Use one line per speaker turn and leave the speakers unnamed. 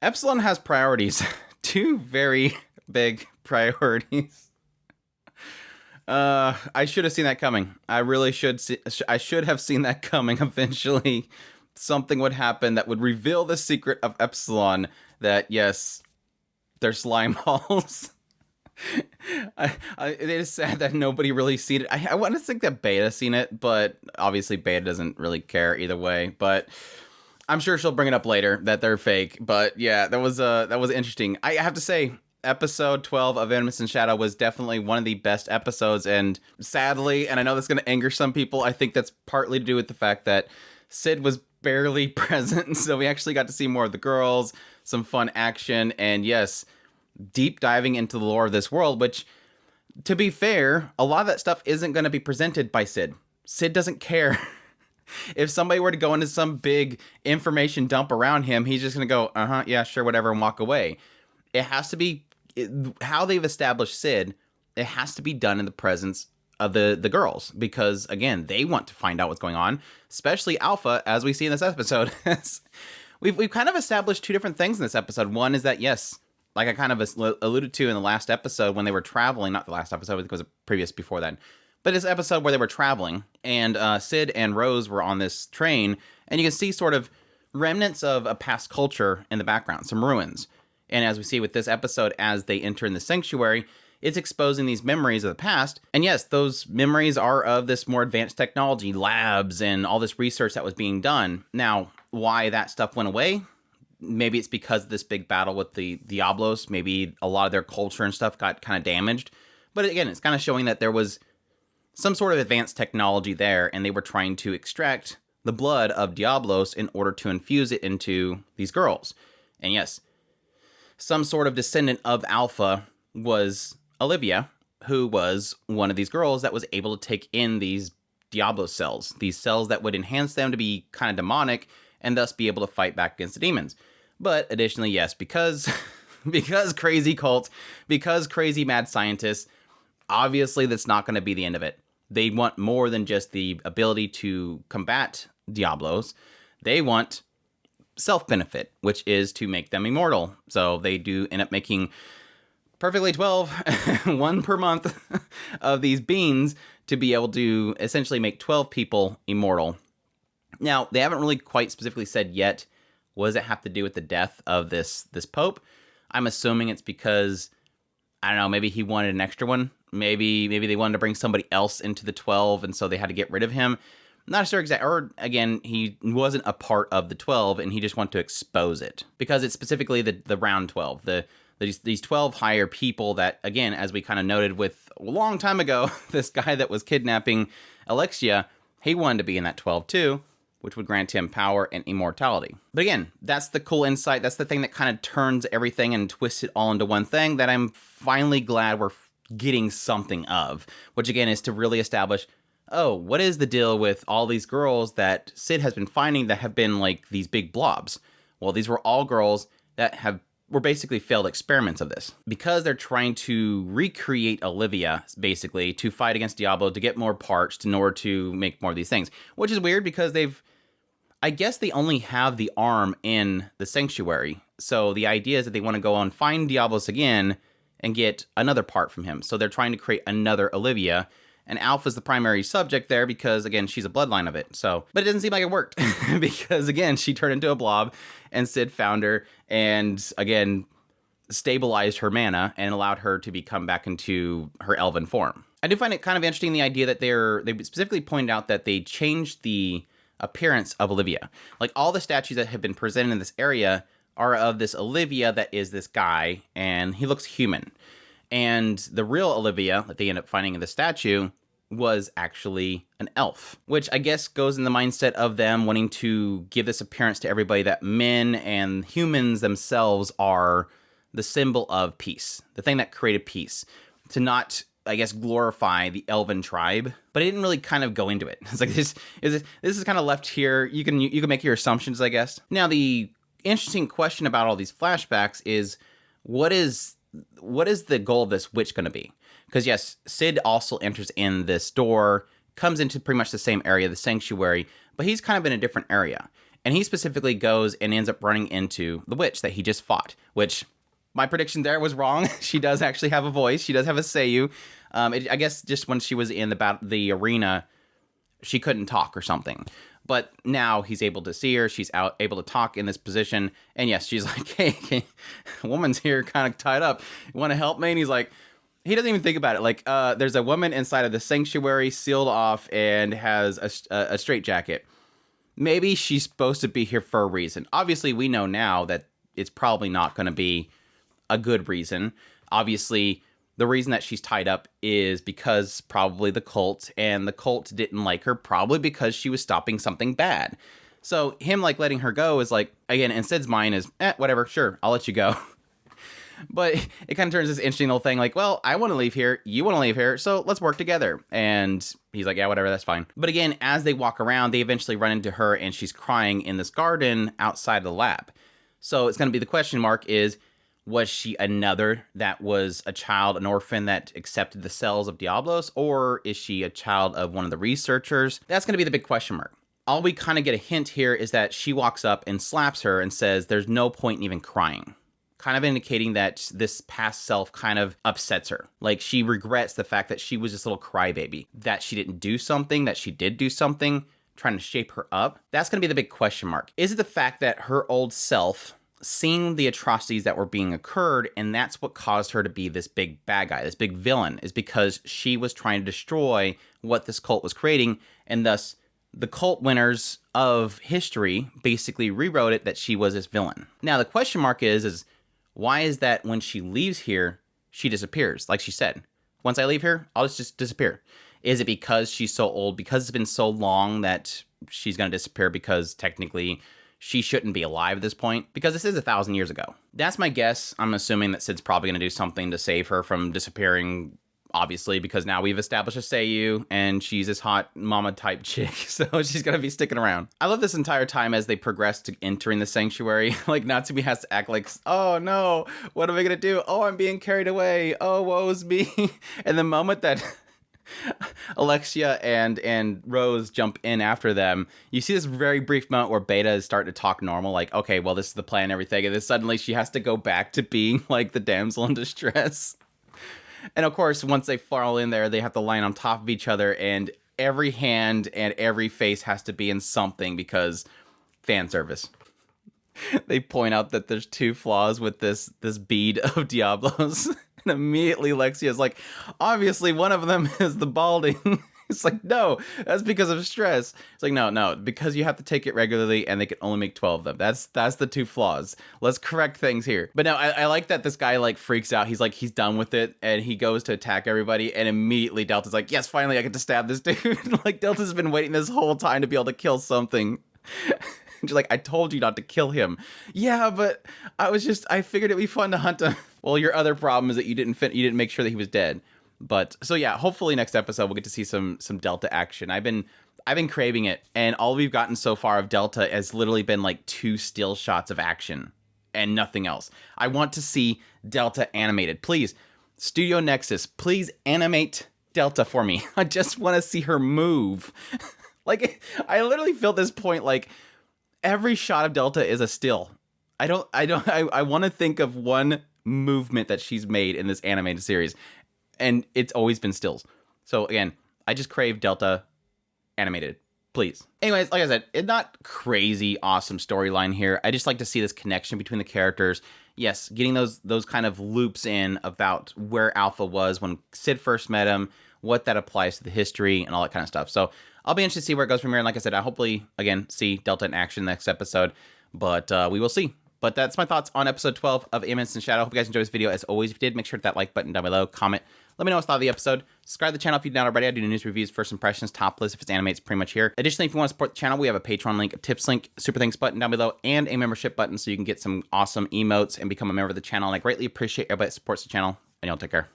Epsilon has priorities. Two very big priorities. I should have seen that coming. I really should. I should have seen that coming. Eventually, something would happen that would reveal the secret of Epsilon. That yes, they're slime balls. It is sad that nobody really seen it. I want to think that Beta seen it, but obviously Beta doesn't really care either way. But I'm sure she'll bring it up later that they're fake. But yeah, that was interesting. I have to say, episode 12 of Eminence and Shadow was definitely one of the best episodes, and sadly, and I know that's going to anger some people, I think that's partly to do with the fact that Sid was barely present, so we actually got to see more of the girls, some fun action, and yes, deep diving into the lore of this world, which, to be fair, a lot of that stuff isn't going to be presented by Sid. Sid doesn't care. If somebody were to go into some big information dump around him, he's just going to go, yeah, sure, whatever, and walk away. It has to be how they've established Sid. It has to be done in the presence of the girls, because again, they want to find out what's going on, especially Alpha, as we see in this episode. we've kind of established two different things in this episode. One is that, yes, like I kind of alluded to in the last episode when they were traveling, not the last episode, I think it was a previous before then, but this episode where they were traveling, and Sid and Rose were on this train, and you can see sort of remnants of a past culture in the background, some ruins. And as we see with this episode, as they enter in the sanctuary, it's exposing these memories of the past. And yes, those memories are of this more advanced technology, labs, and all this research that was being done. Now, why that stuff went away? Maybe it's because of this big battle with the Diablos. Maybe a lot of their culture and stuff got kind of damaged. But again, it's kind of showing that there was some sort of advanced technology there, and they were trying to extract the blood of Diablos in order to infuse it into these girls. And yes, some sort of descendant of Alpha was Olivia, who was one of these girls that was able to take in these Diablo cells, these cells that would enhance them to be kind of demonic and thus be able to fight back against the demons. But additionally, yes, because crazy cult, because crazy mad scientists, obviously that's not going to be the end of it. They want more than just the ability to combat Diablos. They want self-benefit, which is to make them immortal. So they do end up making perfectly 12, one per month, of these beans to be able to essentially make 12 people immortal. Now, they haven't really quite specifically said yet, what does it have to do with the death of this Pope? I'm assuming it's because, I don't know, maybe he wanted an extra one. Maybe they wanted to bring somebody else into the 12, and so they had to get rid of him. Not sure exactly, or again, he wasn't a part of the 12, and he just wanted to expose it. Because it's specifically the round 12, these 12 higher people that, again, as we kind of noted with a long time ago, this guy that was kidnapping Alexia, he wanted to be in that 12 too, which would grant him power and immortality. But again, that's the cool insight. That's the thing that kind of turns everything and twists it all into one thing that I'm finally glad we're getting something of, which again is to really establish, oh, what is the deal with all these girls that Sid has been finding that have been like these big blobs? Well, these were all girls that were basically failed experiments of this, because they're trying to recreate Olivia, basically, to fight against Diablo, to get more parts in order to make more of these things, which is weird because I guess they only have the arm in the sanctuary. So the idea is that they want to go on, find Diablos again, and get another part from him. So they're trying to create another Olivia, and Alpha's the primary subject there because, again, she's a bloodline of it. So, but it doesn't seem like it worked because, again, she turned into a blob, and Sid found her and, again, stabilized her mana and allowed her to become back into her elven form. I do find it kind of interesting, the idea that they specifically pointed out that they changed the appearance of Olivia. Like, all the statues that have been presented in this area are of this Olivia that is this guy, and he looks human. And the real Olivia that they end up finding in the statue was actually an elf, which I guess goes in the mindset of them wanting to give this appearance to everybody that men and humans themselves are the symbol of peace, the thing that created peace, to not, I guess, glorify the elven tribe. But it didn't really kind of go into it. It's like this is kind of left here. You can make your assumptions, I guess. Now, the interesting question about all these flashbacks is, what is the goal of this witch going to be? Because yes, Sid also enters in this door, comes into pretty much the same area, the sanctuary, but he's kind of in a different area. And he specifically goes and ends up running into the witch that he just fought, which my prediction there was wrong. She does actually have a voice. She does have a Seiyu. I guess just when she was in the arena, she couldn't talk or something. But now he's able to see her. She's able to talk in this position. And yes, she's like, hey, a woman's here kind of tied up. You want to help me? And he's like, he doesn't even think about it. Like, there's a woman inside of the sanctuary sealed off and has a straitjacket. Maybe she's supposed to be here for a reason. Obviously, we know now that it's probably not going to be a good reason. Obviously, the reason that she's tied up is because probably the cult, and the cult didn't like her, probably because she was stopping something bad. So him like letting her go is like, again, in Sid's mind is, whatever, sure, I'll let you go. But it kind of turns this interesting little thing like, well, I want to leave here, you want to leave here, so let's work together. And he's like, yeah, whatever, that's fine. But again, as they walk around, they eventually run into her, and she's crying in this garden outside the lab. So it's going to be the question mark is, was she another that was a child, an orphan that accepted the cells of Diablos? Or is she a child of one of the researchers? That's going to be the big question mark. All we kind of get a hint here is that she walks up and slaps her and says there's no point in even crying. Kind of indicating that this past self kind of upsets her. Like she regrets the fact that she was this little crybaby. That she didn't do something, that she did do something, trying to shape her up. That's going to be the big question mark. Is it the fact that her old self seeing the atrocities that were being occurred, and that's what caused her to be this big bad guy, this big villain, is because she was trying to destroy what this cult was creating, and thus the cult winners of history basically rewrote it that she was this villain. Now the question mark is why is that when she leaves here, she disappears? Like she said, once I leave here, I'll just disappear. Is it because she's so old, because it's been so long that she's going to disappear because technically she shouldn't be alive at this point? Because this is 1,000 years ago. That's my guess. I'm assuming that Sid's probably going to do something to save her from disappearing, obviously, because now we've established a Seiyu, and she's this hot mama type chick, so she's going to be sticking around. I love this entire time as they progress to entering the sanctuary. Like, Natsumi has to act like, oh no, what am I going to do? Oh, I'm being carried away. Oh, woe's me. And the moment that Alexia and Rose jump in after them, you see this very brief moment where Beta is starting to talk normal, like, okay, well, this is the plan and everything, and then suddenly she has to go back to being like the damsel in distress. And of course, once they fall in there, they have to line on top of each other, and every hand and every face has to be in something because fan service. They point out that there's 2 flaws with this bead of Diablos. And immediately Lexia's like, obviously one of them is the balding. It's like, no, that's because of stress. It's like, no, because you have to take it regularly, and they can only make 12 of them. That's the 2 flaws. Let's correct things here. But no, I like that this guy like freaks out. He's like, he's done with it, and he goes to attack everybody, and immediately Delta's like, yes, finally I get to stab this dude. Like, Delta's been waiting this whole time to be able to kill something. She's like, I told you not to kill him. Yeah, but I figured it'd be fun to hunt him. Well, your other problem is that you didn't make sure that he was dead. But so yeah, hopefully next episode we'll get to see some Delta action. I've been craving it, and all we've gotten so far of Delta has literally been like 2 still shots of action and nothing else. I want to see Delta animated. Please, Studio Nexus, please animate Delta for me. I just want to see her move. Like, I literally feel at this point like every shot of Delta is a still. I want to think of one movement that she's made in this animated series, and it's always been stills. So again, I just crave Delta animated, please. Anyways, like I said, it's not crazy awesome storyline here. I just like to see this connection between the characters. Yes, getting those kind of loops in about where Alpha was when Sid first met him, what that applies to the history, and all that kind of stuff. So I'll be interested to see where it goes from here. And like I said, I hopefully, again, see Delta in action next episode, but we will see. But that's my thoughts on episode 12 of Eminence and Shadow. Hope you guys enjoyed this video. As always, if you did, make sure to hit that like button down below, comment, let me know what's thought of the episode. Subscribe to the channel if you've not already. I do news reviews, first impressions, top list. If it's anime, it's pretty much here. Additionally, if you want to support the channel, we have a Patreon link, a tips link, super thanks button down below, and a membership button so you can get some awesome emotes and become a member of the channel. And I greatly appreciate everybody that supports the channel, and y'all take care.